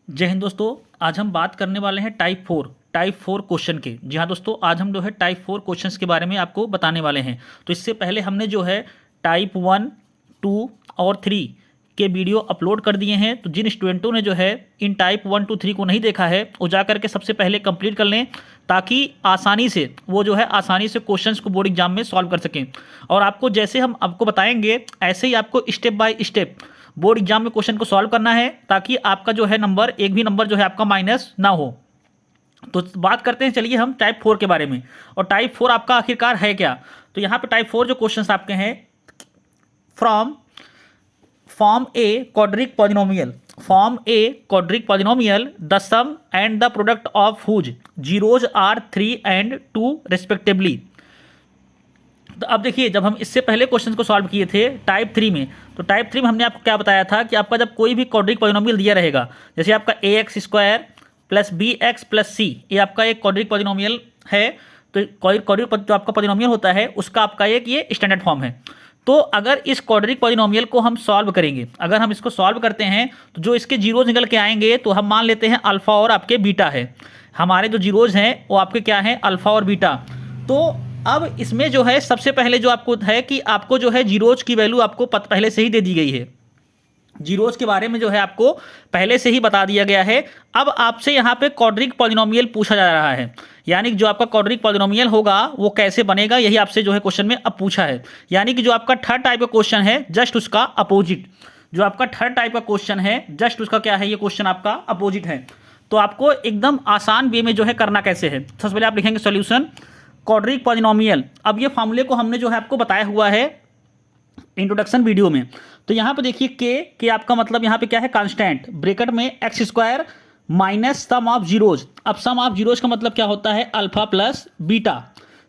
जय हिंद दोस्तों। आज हम बात करने वाले हैं टाइप 4 क्वेश्चन के। जी हाँ दोस्तों, आज हम जो है टाइप 4 क्वेश्चंस के बारे में आपको बताने वाले हैं। तो इससे पहले हमने जो है टाइप 1, 2 और 3 के वीडियो अपलोड कर दिए हैं। तो जिन स्टूडेंटों ने जो है इन टाइप 1, 2, 3 को नहीं देखा है वो जा करके सबसे पहले कंप्लीट कर लें, ताकि आसानी से वो जो है आसानी से क्वेश्चंस को बोर्ड एग्जाम में सॉल्व कर सकें। और आपको जैसे हम आपको बताएंगे ऐसे ही आपको step by step board exam में क्वेश्चन को सॉल्व करना है, ताकि आपका जो है नंबर एक भी नंबर जो है आपका माइनस ना हो। तो बात करते हैं, चलिए हम टाइप 4 के बारे में। और टाइप 4 आपका आखिरकार है क्या? तो यहाँ पे टाइप 4 जो क्वेश्चंस आपके हैं, from form a quadratic polynomial the sum and the product of whose zeros are 3 and 2 respectively. तो अब देखिए, जब हम इससे पहले क्वेश्चन को सॉल्व किए थे टाइप 3 में, तो टाइप 3 में हमने आपको क्या बताया था कि आपका जब कोई भी क्वाड्रिक पॉलिनोमियल दिया रहेगा, जैसे आपका ax² plus bx plus c, ये आपका एक क्वाड्रिक पॉलिनोमियल है। तो क्वाड्रिक जो आपका पॉलिनोमियल होता है उसका आपका एक ये स्टैंडर्ड फॉर्म है। तो अगर इस क्वाड्रिक पॉलिनोमियल को हम सॉल्व करेंगे, अगर हम इसको सॉल्व करते हैं तो जो इसके जीरोज निकल के आएंगे, तो हम मान लेते हैं अल्फा और आपके बीटा है। हमारे जो जीरोज हैं वो आपके क्या हैं, अल्फा और बीटा। तो अब इसमें जो है सबसे पहले जो आपको है कि आपको जो है जीरोज की वैल्यू आपको पहले से ही दे दी गई है। जीरोज के बारे में जो है आपको पहले से ही बता दिया गया है। अब आपसे यहाँ पे क्वाड्रिक पॉलिनोमियल पूछा जा रहा है, यानी कि जो आपका क्वाड्रिक पॉलिनोमियल होगा वो कैसे बनेगा, यही आपसे जो है क्वेश्चन में अब पूछा है। यानी कि जो आपका थर्ड टाइप का क्वेश्चन है जस्ट उसका अपोजिट, जो आपका थर्ड टाइप का क्वेश्चन है जस्ट उसका क्या है, ये क्वेश्चन आपका अपोजिट है। तो आपको एकदम आसान वे में जो है करना कैसे है, सबसे पहले आप लिखेंगे सोल्यूशन क्वाड्रिक पॉलिनोमियल। अब ये फॉर्मूले को हमने जो है आपको बताया हुआ है इंट्रोडक्शन वीडियो में। तो यहाँ पे देखिए के आपका मतलब यहाँ पे क्या है, कांस्टेंट, ब्रैकेट में x² minus sum of zeros. अब सम ऑफ जीरोज का मतलब क्या होता है, alpha plus beta.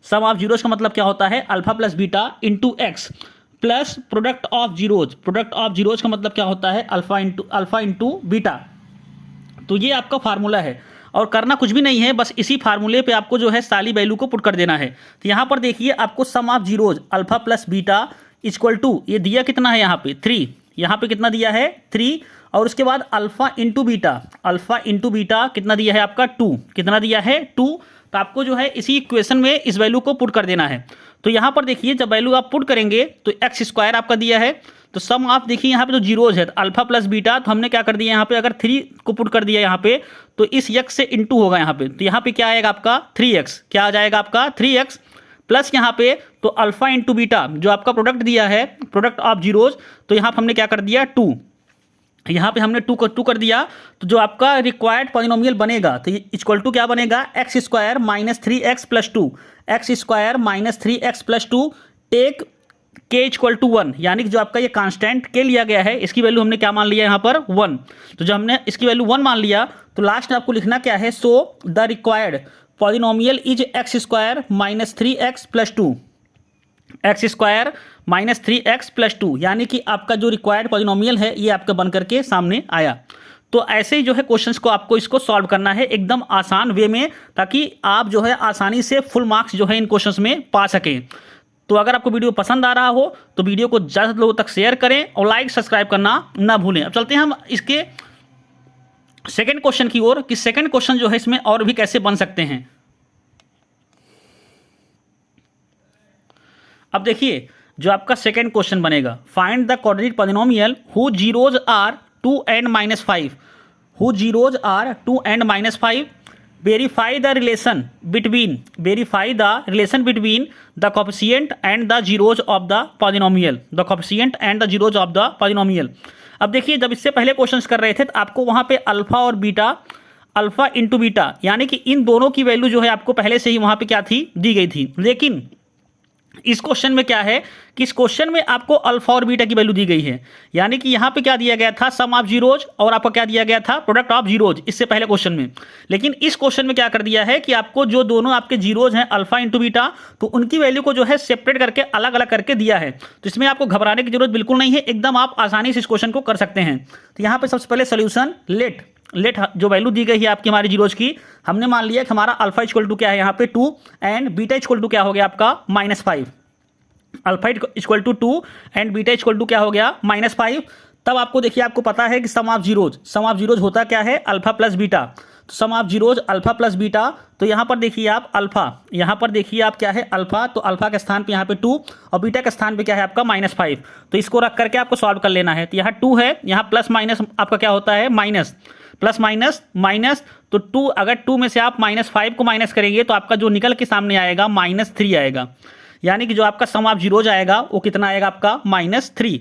Sum of zeros का मतलब क्या होता है, alpha plus beta into x plus product of zeros. Product of zeros का मतलब क्या होता है, अल्फा इंटू बीटा। तो ये आपका फार्मूला है और करना कुछ भी नहीं है, बस इसी फार्मूले पे आपको जो है सारी वैल्यू को पुट कर देना है। तो यहाँ पर देखिए आपको sum of zeros alpha plus beta equal to, ये दिया कितना है यहाँ पे 3, यहाँ पे कितना दिया है 3, और उसके बाद अल्फा इंटू बीटा कितना दिया है आपका 2, कितना दिया है 2। तो आपको जो है इसी इक्वेशन में इस वैल्यू को पुट कर देना है। तो यहाँ पर देखिए जब वैल्यू आप पुट करेंगे तो x² आपका दिया है, तो सम आप देखिए यहाँ पे तो जीरोज है, तो अल्फा प्लस बीटा, तो हमने क्या कर दिया यहाँ पे, अगर 3 को पुट कर दिया यहाँ पे तो इस x से इंटू होगा यहाँ पे। तो यहाँ पे क्या आएगा आपका 3x, क्या आ जाएगा आपका 3x प्लस यहाँ पे तो अल्फा इंटू बीटा जो आपका प्रोडक्ट दिया है, प्रोडक्ट ऑफ जीरोज, तो यहाँ पे हमने क्या कर दिया 2, यहाँ पे हमने 2 कर दिया। तो जो आपका रिक्वायर्ड पॉलिनोमियल बनेगा तो इक्वल टू क्या बनेगा, x² minus 3x plus 2, x² minus 3x plus 2 take k equal to 1। यानी कि जो आपका ये कांस्टेंट के लिया गया है इसकी वैल्यू हमने क्या मान लिया यहाँ पर 1। तो जब हमने इसकी वैल्यू 1 मान लिया तो लास्ट में आपको लिखना क्या है, so the required polynomial is x² minus 3x plus 2, x² minus 3x plus 2, यानी कि आपका जो रिक्वायर्ड पॉलिनोमियल है ये आपका बन करके सामने आया। तो ऐसे ही जो है क्वेश्चंस को आपको इसको सॉल्व करना है एकदम आसान वे में, ताकि आप जो है आसानी से फुल मार्क्स जो है इन क्वेश्चंस में पा सकें। तो अगर आपको वीडियो पसंद आ रहा हो तो वीडियो को ज़्यादा लोगों तक शेयर करें और लाइक सब्सक्राइब करना ना भूलें। अब चलते हैं हम इसके सेकंड क्वेश्चन की ओर कि सेकंड क्वेश्चन जो है इसमें और भी कैसे बन सकते हैं। अब देखिए जो आपका सेकंड क्वेश्चन बनेगा, find the quadratic polynomial who zeros are 2 and -5, who zeros are 2 and -5, verify the relation between the coefficient and the zeros of the polynomial. अब देखिए जब इससे पहले क्वेश्चंस कर रहे थे तो आपको वहाँ पे अल्फा और बीटा, अल्फा इंटू बीटा, यानी कि इन दोनों की वैल्यू जो है आपको पहले से ही वहाँ पे क्या थी, दी गई थी। लेकिन इस क्वेश्चन में क्या है कि इस क्वेश्चन में आपको अल्फा और बीटा की वैल्यू दी गई है, यानी कि यहाँ पे क्या दिया गया था, सम ऑफ जीरोज, और आपको क्या दिया गया था, प्रोडक्ट ऑफ जीरोज, इससे पहले क्वेश्चन में। लेकिन इस क्वेश्चन में क्या कर दिया है कि आपको जो दोनों आपके जीरोज हैं अल्फा इंटू बीटा, तो उनकी वैल्यू को जो है सेपरेट करके अलग अलग करके दिया है। तो इसमें आपको घबराने की जरूरत बिल्कुल नहीं है, एकदम आप आसानी से इस क्वेश्चन को कर सकते हैं। तो यहाँ पे सबसे पहले सोल्यूशन लेट जो वैल्यू दी गई है आपकी हमारी जीरोज की, हमने मान लिया कि हमारा अल्फा इक्वल टू क्या है यहाँ पे 2 एंड बीटा इक्वल टू क्या हो गया आपका -5। Alpha equal to 2 and beta equal to क्या हो गया -5। तब आपको देखिए, आपको पता है कि सम ऑफ जीरोज होता क्या है, अल्फा प्लस बीटा। तो sum of zeros alpha plus beta, तो यहाँ पर देखिए आप अल्फा, यहाँ पर देखिए आप क्या है अल्फा, तो अल्फा के स्थान पे यहाँ पे 2 और बीटा के स्थान पे क्या है आपका -5। तो इसको रख करके आपको सॉल्व कर लेना है। तो यहाँ 2 है, यहाँ प्लस माइनस आपका क्या होता है माइनस, प्लस माइनस माइनस, तो 2, अगर 2 में से आप -5 को माइनस करेंगे तो आपका जो निकल के सामने आएगा -3 आएगा। यानी कि जो आपका सम ऑफ जीरोज आएगा वो कितना आएगा आपका -3।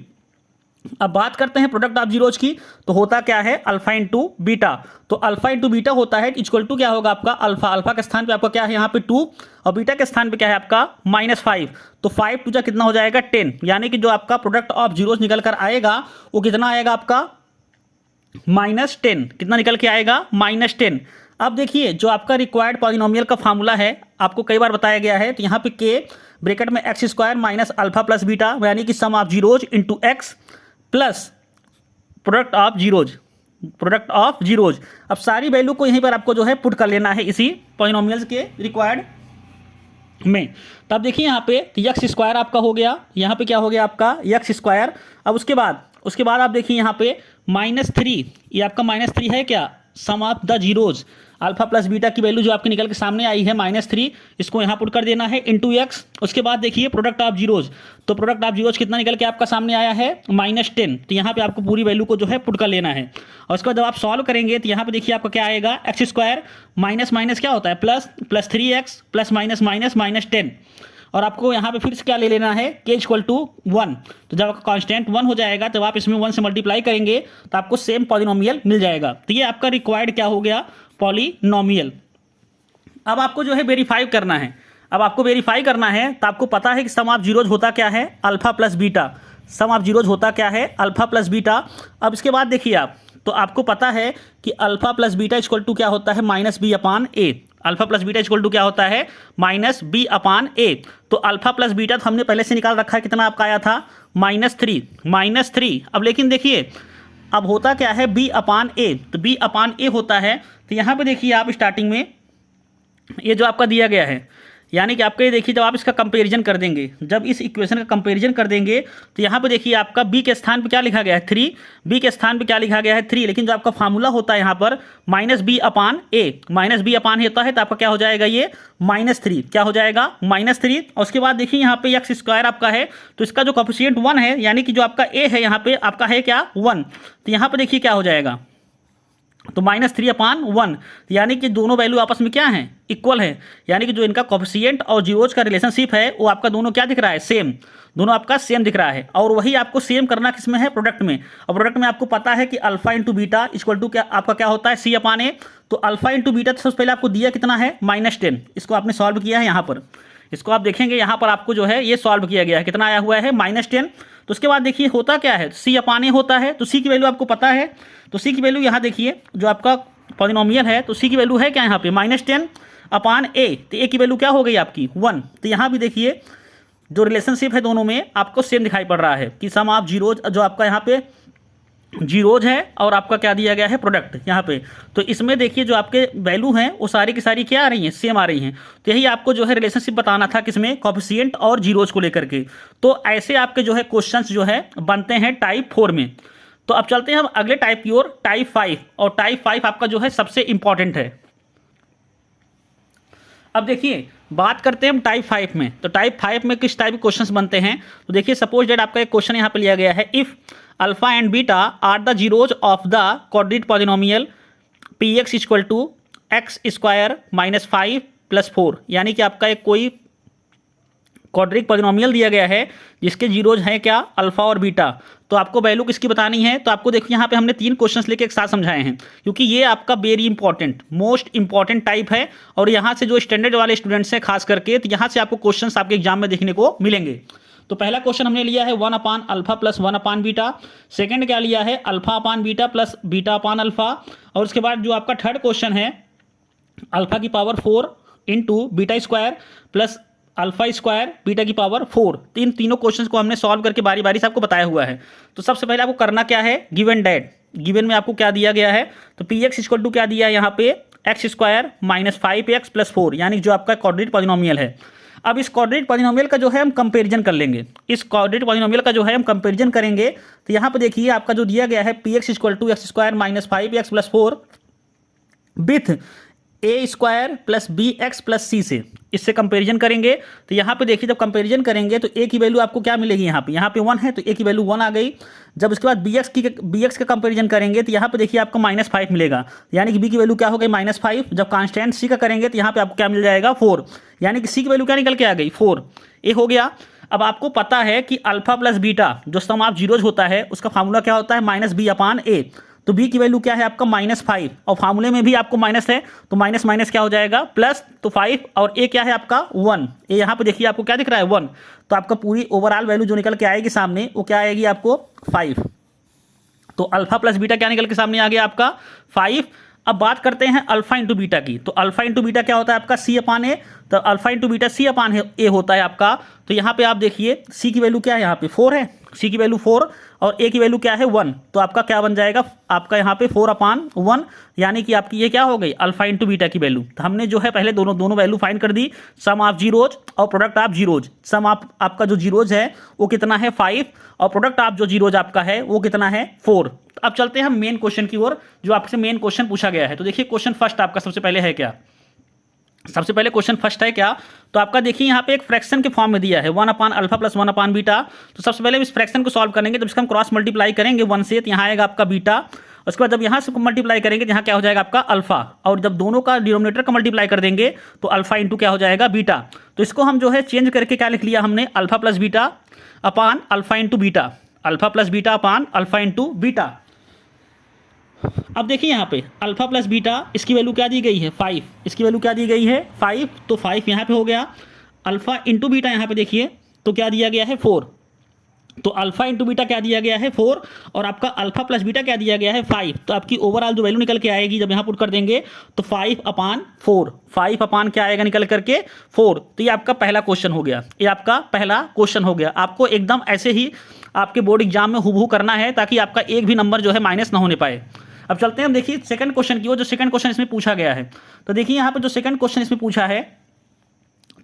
अब बात करते हैं प्रोडक्ट ऑफ जीरोज की, तो होता क्या है अल्फा इंटू बीटा। तो अल्फा इंटू बीटा होता है इक्वल टू क्या होगा आपका अल्फा, अल्फा के स्थान पे आपका क्या है यहाँ पे 2 और बीटा के स्थान पे क्या है आपका -5। तो 5 टू जा कितना हो जाएगा 10, यानी कि जो आपका प्रोडक्ट ऑफ जीरोज निकल कर आएगा वो कितना आएगा आपका -10। कितना निकल के आएगा -10। अब देखिए जो आपका रिक्वायर्ड पॉलिनोमियल का फार्मूला है आपको कई बार बताया गया है, तो यहाँ पे के ब्रैकेट में x² minus alpha plus beta, यानी कि sum of zeros into x plus product of zeros. अब सारी वैल्यू को यहीं पर आपको जो है पुट कर लेना है इसी पॉलिनोमियल्स के रिक्वायर्ड में। तब देखिए यहाँ पे x² आपका हो गया, यहाँ पे क्या हो गया आपका x²। अब उसके बाद आप देखिए यहाँ पे -3, ये आपका -3 है क्या, sum of the zeros alpha plus beta की वैल्यू जो आपके निकल के सामने आई है -3, इसको यहाँ पुट कर देना है इंटू एक्स। उसके बाद देखिए प्रोडक्ट ऑफ जीरोज, तो प्रोडक्ट ऑफ जीरोज कितना निकल के आपका सामने आया है -10। तो यहाँ पे आपको पूरी वैल्यू को जो है पुट कर लेना है। और उसके बाद जब आप सॉल्व करेंगे तो यहाँ पे देखिए आपका क्या आएगा x² माइनस माइनस क्या होता है plus, plus 3x plus minus minus -10। और आपको यहाँ पे फिर से क्या ले लेना है k = 1। तो जब आपका कांस्टेंट 1 हो जाएगा तब आप इसमें 1 से मल्टीप्लाई करेंगे तो आपको सेम पॉलिनोमियल मिल जाएगा। तो ये आपका रिक्वायर्ड क्या हो गया पॉलिनोमियल। अब आपको जो है वेरीफाई करना है, तो आपको पता है कि सम ऑफ जीरोज होता क्या है alpha plus beta, sum of zeros होता क्या है अल्फा प्लस बीटा। अब इसके बाद देखिए आप, तो आपको पता है कि alpha plus beta equal to क्या होता है -b/a। Alpha plus beta equal to क्या होता है -b/a। तो अल्फा प्लस बीटा तो हमने पहले से निकाल रखा है, कितना आपका आया था -3। अब लेकिन देखिए अब होता क्या है b/a, तो b/a होता है। तो यहाँ पे देखिए आप स्टार्टिंग में ये जो आपका दिया गया है, यानी कि आपका ये देखिए जब आप इसका कंपैरिजन कर देंगे, जब इस इक्वेशन का कंपैरिजन कर देंगे तो यहाँ पे देखिए आपका b के स्थान पे क्या लिखा गया है 3, b के स्थान पे क्या लिखा गया है 3, लेकिन जो आपका फार्मूला होता है यहाँ पर -b/a होता है, तो आपका क्या हो जाएगा ये -3, क्या हो जाएगा -3। और उसके बाद देखिए यहाँ पे x² आपका है, तो इसका जो कोफिशिएंट 1 है, यानी कि जो आपका a है यहाँ पे आपका है क्या 1। तो यहाँ पे देखिए क्या हो जाएगा, तो -3/1, यानी कि दोनों वैल्यू आपस में क्या हैं इक्वल है, यानी कि जो इनका कोफिशिएंट और जीरोज का रिलेशनशिप है वो आपका दोनों क्या दिख रहा है सेम, दोनों आपका सेम दिख रहा है। और वही आपको सेम करना किस में है प्रोडक्ट में। और प्रोडक्ट में आपको पता है कि alpha into beta equal to क्या आपका क्या होता है c/a। तो अल्फा इंटू बीटा तो सबसे पहले आपको दिया कितना है -10, इसको आपने सॉल्व किया है यहाँ पर, इसको आप देखेंगे यहाँ पर आपको जो है ये सॉल्व किया गया है, कितना आया हुआ है -10। तो उसके बाद देखिए होता क्या है c/a होता है, तो c की वैल्यू आपको पता है, तो c की वैल्यू यहाँ देखिए जो आपका पॉलिनोमियल है तो c की वैल्यू है क्या यहाँ पे -10/a। तो a की वैल्यू क्या हो गई आपकी 1। तो यहाँ भी देखिए जो रिलेशनशिप है दोनों में आपको सेम दिखाई पड़ रहा है कि सम ऑफ जीरोज जो आपका यहाँ पे जीरोज है और आपका क्या दिया गया है प्रोडक्ट यहाँ पे। तो इसमें देखिए जो आपके वैल्यू हैं वो सारी की सारी क्या आ रही हैं सेम आ रही हैं। तो यही आपको जो है रिलेशनशिप बताना था किसमें कोफिशिएंट और जीरोज को लेकर के। तो ऐसे आपके जो है क्वेश्चंस जो है बनते हैं टाइप 4 में। तो अब चलते हैं हम अगले टाइप की ओर, टाइप 5। और टाइप 5 आपका जो है सबसे इंपॉर्टेंट है। अब देखिए बात करते हैं हम टाइप 5 में, तो टाइप 5 में किस टाइप के क्वेश्चंस बनते हैं। तो देखिए सपोज डेट आपका एक क्वेश्चन यहाँ पे लिया गया है, if alpha and beta are the zeros of the quadratic polynomial px equal to x² -5 + 4, यानी कि आपका एक कोई क्वाड्रेटिक पॉलिनोमियल दिया गया है जिसके जीरोज हैं क्या अल्फा और बीटा। तो आपको वैल्यू किसकी बतानी है, तो आपको देखिए यहाँ पे हमने 3 क्वेश्चंस लेके एक साथ समझाए हैं, क्योंकि ये आपका very important most important type है। और यहाँ से जो स्टैंडर्ड वाले स्टूडेंट्स हैं खास करके, तो यहाँ से आपको क्वेश्चंस आपके एग्जाम में देखने को मिलेंगे। तो पहला क्वेश्चन हमने लिया है 1/α + 1/β। सेकंड क्या लिया है α/β + β/α। और उसके बाद जो आपका थर्ड क्वेश्चन है α⁴ × β² + α² β⁴। तीनों क्वेश्चंस को हमने सॉल्व करके बारी बारी से आपको बताया हुआ है। तो सबसे पहले आपको करना क्या है, गिवन डेट, गिवन में आपको क्या दिया गया है, तो px इक्वल टू क्या दिया है यहाँ पे x² -5x + 4, यानी जो आपका क्वाड्रेटिक पॉलिनोमियल है। अब इस कोऑर्डिनेट पॉलिनोमियल का जो है हम कंपैरिजन कर लेंगे, इस कोऑर्डिनेट पॉलिनोमियल का जो है हम कंपैरिजन करेंगे। तो यहाँ पे देखिए आपका जो दिया गया है p x equal to x square minus 5x plus 4 with a square plus b x plus c से, इससे कंपैरिजन करेंगे। तो यहाँ पे देखिए जब कंपैरिजन करेंगे तो ए की वैल्यू आपको क्या मिलेगी, यहाँ पे 1 है तो ए की वैल्यू 1 आ गई। जब उसके बाद बी एक्स का कंपैरिजन करेंगे तो यहाँ पे देखिए आपको -5 मिलेगा, यानी कि बी की वैल्यू क्या हो गई -5। जब कांस्टेंट सी का करेंगे तो यहाँ पे आपको क्या मिल जाएगा 4, यानी कि सी की वैल्यू क्या निकल के आ गई 4। ए हो गया। अब आपको पता है कि अल्फा प्लस बीटा जो सम ऑफ जीरोज होता है उसका फार्मूला क्या होता है -b/a। तो b की वैल्यू क्या है आपका -5 और फार्मूले में भी आपको माइनस है तो माइनस माइनस क्या हो जाएगा प्लस, तो 5 और a क्या है आपका 1। ए यहाँ पे देखिए आपको क्या दिख रहा है 1, तो आपका पूरी ओवरऑल वैल्यू जो निकल के आएगी सामने वो क्या आएगी आपको 5। तो अल्फा प्लस बीटा क्या निकल के सामने आ गया आपका 5। अब बात करते हैं अल्फा इंटू बीटा की। तो अल्फा इंटू बीटा क्या होता है आपका c/a, तो अल्फा इंटू बीटा c/a होता है आपका। तो यहाँ पे आप देखिए c की वैल्यू क्या है, यहाँ पे 4 है, c की वैल्यू 4 और a की वैल्यू क्या है 1, तो आपका क्या बन जाएगा आपका यहाँ पे 4/1, यानी कि आपकी ये क्या हो गई अल्फा इंटू बीटा की वैल्यू। तो हमने जो है पहले दोनों वैल्यू फाइंड कर दी, सम ऑफ जीरोज और product of zeros. Sum of आपका जो जीरोज है वो कितना है 5 और प्रोडक्ट ऑफ जो जीरोज आपका है वो कितना है 4। अब चलते हैं हम मेन क्वेश्चन की ओर, जो आपसे मेन क्वेश्चन पूछा गया है। तो देखिए क्वेश्चन फर्स्ट आपका सबसे पहले है क्या, सबसे पहले क्वेश्चन फर्स्ट है क्या, तो आपका देखिए यहाँ पे एक फ्रैक्शन के फॉर्म में दिया है 1/अल्फा प्लस 1/बीटा। तो सबसे पहले इस फ्रैक्शन को सॉल्व करेंगे, जब इसका हम क्रॉस मल्टीप्लाई करेंगे 1 से तो यहाँ आएगा आपका बीटा। उसके बाद जब यहाँ से मल्टीप्लाई करेंगे तो यहाँ क्या हो जाएगा आपका अल्फा, और जब दोनों का डिनोमिनेटर का मल्टीप्लाई कर देंगे तो अल्फा इंटू क्या हो जाएगा बीटा। तो इसको हम जो है चेंज करके क्या लिख लिया हमने alpha plus beta upon alpha into beta, alpha plus beta upon alpha into beta. अब देखिए यहाँ पे अल्फा प्लस बीटा इसकी वैल्यू क्या दी गई है 5, इसकी वैल्यू क्या दी गई है 5, तो 5 यहाँ पे हो गया। अल्फा इंटू बीटा यहाँ पे देखिए तो क्या दिया गया है 4, तो अल्फा इंटू बीटा क्या दिया गया है 4 और आपका अल्फा प्लस बीटा क्या दिया गया है 5। तो आपकी ओवरऑल जो वैल्यू निकल के आएगी जब यहाँ पुट कर देंगे तो 5/4, 5 क्या आएगा निकल करके 4। तो ये आपका पहला क्वेश्चन हो गया, ये आपका पहला क्वेश्चन हो गया। आपको एकदम ऐसे ही आपके बोर्ड एग्जाम में हुबहू करना है ताकि आपका एक भी नंबर जो है माइनस ना होने पाए। अब चलते हैं हम देखिए सेकंड क्वेश्चन की ओर, जो सेकंड क्वेश्चन इसमें पूछा गया है। तो देखिए यहाँ पे जो सेकंड क्वेश्चन इसमें पूछा है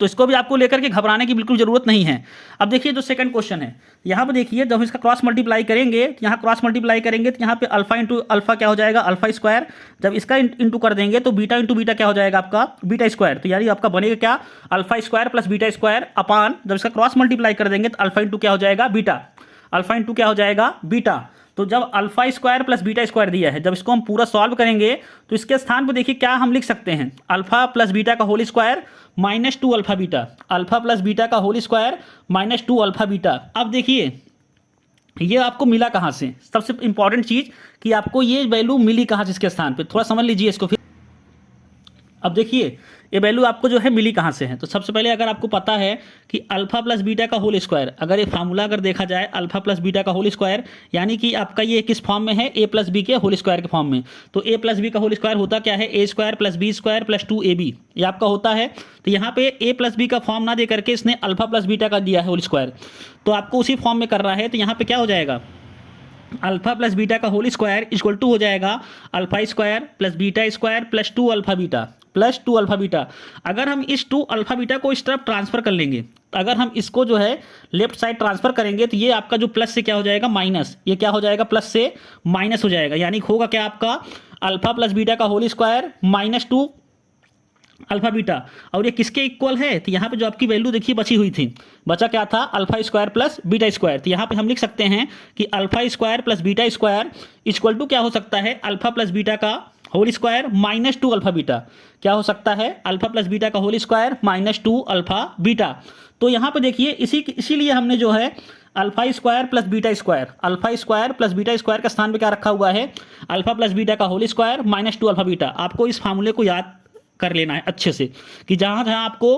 तो इसको भी आपको लेकर के घबराने की बिल्कुल जरूरत नहीं है। अब देखिए जो सेकंड क्वेश्चन है यहाँ पे देखिए जब इसका क्रॉस मल्टीप्लाई करेंगे तो यहाँ क्रॉस मल्टीप्लाई करेंगे तो यहाँ पे अल्फा इंटू अल्फा क्या हो जाएगा अल्फा स्क्वायर, जब इसका इंटू कर देंगे तो बीटा इंटू बीटा क्या हो जाएगा आपका बीटा स्क्वायर। तो यानी आपका बनेगा क्या alpha square plus beta square upon, जब इसका क्रॉस मल्टीप्लाई कर देंगे तो अल्फा इंटू क्या हो जाएगा बीटा, अल्फा इंटू क्या हो जाएगा बीटा। तो जब alpha square plus beta square दिया है, जब इसको हम पूरा सॉल्व करेंगे तो इसके स्थान पर देखिए क्या हम लिख सकते हैं अल्फा प्लस बीटा का whole square -2 alpha beta, alpha plus beta का होल स्क्वायर -2 अल्फा बीटा। अब देखिए ये आपको मिला कहाँ से, सबसे इंपॉर्टेंट चीज़ कि आपको ये वैल्यू मिली कहाँ से, इसके स्थान पे थोड़ा समझ लीजिए इसको फिर। अब देखिए ये वैल्यू आपको जो है मिली कहाँ से है। तो सबसे पहले अगर आपको पता है कि अल्फा प्लस बीटा का होल स्क्वायर, अगर ये फार्मूला अगर देखा जाए अल्फा प्लस बीटा का होल स्क्वायर, यानी कि आपका ये किस फॉर्म में है a प्लस बी के होल स्क्वायर के फॉर्म में। तो a प्लस बी का होल स्क्वायर होता क्या है a square plus B square plus 2ab, ये आपका होता है। तो यहाँ पे a प्लस बी का फॉर्म ना दे करके इसने अल्फा प्लस बीटा का दिया है होल स्क्वायर, तो आपको उसी फॉर्म में कर रहा है। तो यहाँ पे क्या हो जाएगा अल्फा प्लस बीटा का होल स्क्वायर इक्वल टू हो जाएगा alpha square plus beta square plus 2 alpha beta plus 2 alpha beta. अगर हम इस 2 अल्फा बीटा को इस तरफ ट्रांसफर कर लेंगे, अगर हम इसको जो है लेफ्ट साइड ट्रांसफर करेंगे तो ये आपका जो प्लस से क्या हो जाएगा माइनस, ये क्या हो जाएगा प्लस से माइनस हो जाएगा, यानी होगा क्या आपका अल्फा प्लस बीटा का होल स्क्वायर -2 अल्फा बीटा। और ये किसके इक्वल है, तो यहाँ पे जो आपकी वैल्यू देखिए बची हुई थी, बचा क्या था alpha square plus beta square. तो यहाँ पे हम लिख सकते हैं कि alpha square plus beta square equal to क्या हो सकता है अल्फा प्लस बीटा का होल स्क्वायर -2 अल्फा बीटा, क्या हो सकता है अल्फा प्लस बीटा का होल स्क्वायर -2 अल्फा बीटा। तो यहाँ पे देखिए इसीलिए हमने जो है alpha square plus beta square, alpha square plus beta square का स्थान पे क्या रखा हुआ है अल्फा प्लस बीटा का होल स्क्वायर -2 अल्फा बीटा। आपको इस फार्मूले को याद कर लेना है अच्छे से कि जहाँ जहाँ आपको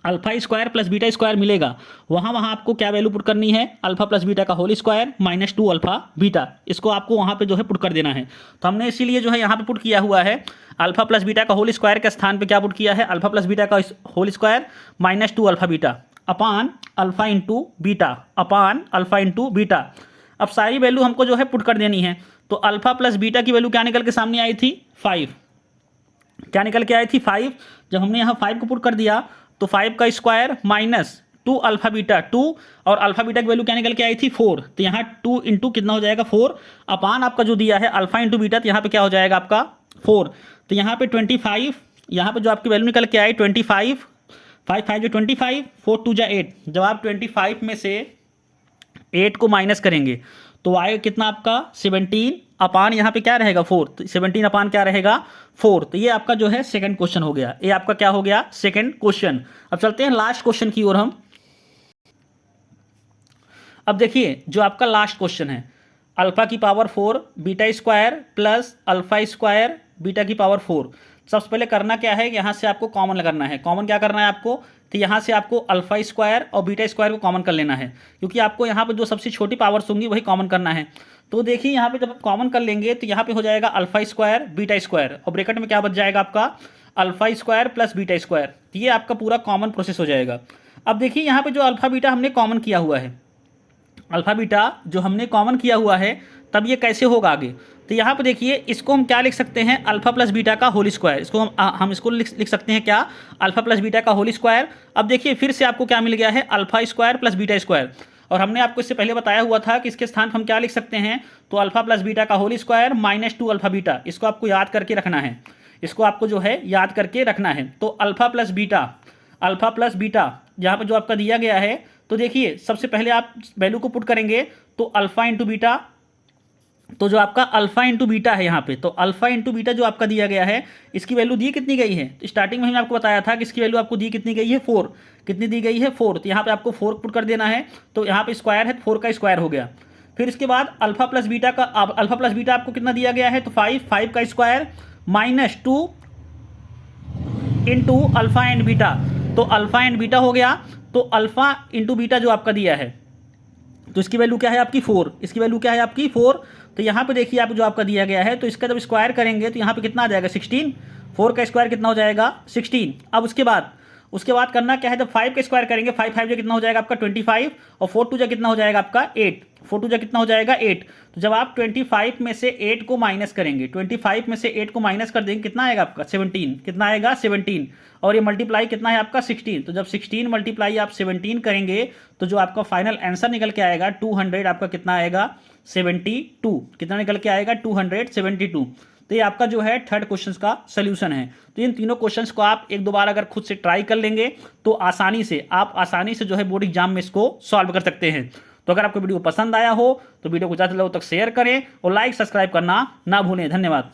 alpha square plus beta square मिलेगा वहाँ वहाँ आपको क्या वैल्यू पुट करनी है अल्फा प्लस बीटा का होल स्क्वायर -2 अल्फा बीटा, इसको आपको वहाँ पे जो है पुट कर देना है। तो हमने इसीलिए जो है यहाँ पे पुट किया हुआ है अल्फा प्लस बीटा का होल स्क्वायर के स्थान पे क्या पुट किया है अल्फा प्लस बीटा का whole square -2 alpha beta upon alpha into beta upon alpha into beta. अब सारी वैल्यू हमको जो है पुट कर देनी है। तो अल्फा प्लस बीटा की वैल्यू क्या निकल के सामने आई थी 5, क्या निकल के आई थी 5। जब हमने यहाँ 5 को पुट कर दिया तो 5 का स्क्वायर माइनस 2 अल्फा बीटा 2, और अल्फा बीटा की वैल्यू क्या निकल के आई थी 4, तो यहाँ 2 इंटू कितना हो जाएगा 4 अपान आपका जो दिया है अल्फा इंटू बीटा, तो यहाँ पे क्या हो जाएगा आपका 4, तो यहाँ पे 25, यहाँ पे जो आपकी वैल्यू निकल के आई 25, 5 5 जो 25, 4 2 जा 8, जब आप 25 में से 8 को माइनस करेंगे तो आएगा कितना आपका 17 अपान यहाँ पे क्या रहेगा 4, तो 17 अपान क्या रहेगा 4, तो ये आपका जो है सेकंड क्वेश्चन हो गया, ये आपका क्या हो गया सेकंड क्वेश्चन। अब चलते हैं लास्ट क्वेश्चन की ओर हम। अब देखिए जो आपका लास्ट क्वेश्चन है, अल्फा की power 4 beta square plus alpha square beta की पावर 4। सबसे पहले करना क्या है, यहाँ से आपको कॉमन करना है। कॉमन क्या करना है आपको, तो यहाँ से आपको अल्फा स्क्वायर और बीटा स्क्वायर को कॉमन कर लेना है, क्योंकि आपको यहाँ पर जो सबसे छोटी पावर्स होंगी वही कॉमन करना है। तो देखिए यहाँ पे जब आप कॉमन कर लेंगे तो यहाँ पे हो जाएगा अल्फा स्क्वायर बीटा स्क्वायर, और ब्रैकेट में क्या बच जाएगा आपका alpha square plus beta square, तो ये आपका पूरा कॉमन प्रोसेस हो जाएगा। अब देखिए यहाँ पे जो अल्फा बीटा हमने कॉमन किया हुआ है, अल्फा बीटा जो हमने कॉमन किया हुआ है, तब ये कैसे होगा आगे, तो यहाँ पे देखिए इसको हम क्या लिख सकते हैं अल्फा प्लस बीटा का होल स्क्वायर, इसको हम इसको लिख सकते हैं क्या अल्फा प्लस बीटा का होल स्क्वायर। अब देखिए फिर से आपको क्या मिल गया है alpha square plus beta square, और हमने आपको इससे पहले बताया हुआ था कि इसके स्थान पर हम क्या लिख सकते हैं, तो अल्फा प्लस बीटा का whole square minus 2 alpha beta, इसको आपको याद करके रखना है, इसको आपको जो है याद करके रखना है। तो अल्फा प्लस बीटा यहाँ पर जो आपका दिया गया है, तो देखिए सबसे पहले आप वैल्यू को पुट करेंगे तो अल्फा इंटू बीटा, तो जो आपका अल्फा इंटू बीटा है यहाँ पे, तो अल्फा इंटू बीटा जो आपका दिया गया है, इसकी वैल्यू दी कितनी गई है, तो स्टार्टिंग में हमने आपको बताया था कि इसकी वैल्यू आपको दी कितनी गई है 4, कितनी दी गई है 4, तो यहाँ पे आपको 4 पुट कर देना है, तो यहाँ पे स्क्वायर है 4 का स्क्वायर हो गया। फिर इसके बाद अल्फा प्लस बीटा आपको कितना दिया गया है, तो 5 का square minus 2 into alpha and beta, तो अल्फा एंड बीटा हो गया, तो अल्फा इंटू बीटा जो आपका दिया है, तो इसकी वैल्यू क्या है आपकी 4, इसकी वैल्यू क्या है आपकी 4, तो यहाँ पे देखिए आप जो आपका दिया गया है, तो इसका जब स्क्वायर करेंगे तो यहाँ पे कितना आ जाएगा 16, 4 का स्क्वायर कितना हो जाएगा 16। अब उसके बाद करना क्या है, जब 5 का स्क्वायर करेंगे 5 5 जो कितना हो जाएगा आपका 25, और 4 2 जो कितना हो जाएगा आपका 8, 4 2 जो कितना हो जाएगा 8। तो जब आप 25 में से 8 को माइनस करेंगे, 25 में से 8 को माइनस कर देंगे, कितना आएगा आपका 17, कितना आएगा 17, और ये मल्टीप्लाई कितना है आपका 16, तो जब 16 मल्टीप्लाई आप 17 करेंगे तो जो आपका फाइनल आंसर निकल के आएगा 200 आपका कितना आएगा 72, कितना निकल के आएगा 272। तो ये आपका जो है थर्ड क्वेश्चन का सोल्यूशन है। तो इन तीनों क्वेश्चंस को आप एक दो बार अगर खुद से ट्राई कर लेंगे तो आसानी से जो है बोर्ड एग्जाम में इसको सॉल्व कर सकते हैं। तो अगर आपको वीडियो पसंद आया हो तो वीडियो को ज़्यादा लोगों तक शेयर करें और लाइक सब्सक्राइब करना ना भूलें। धन्यवाद।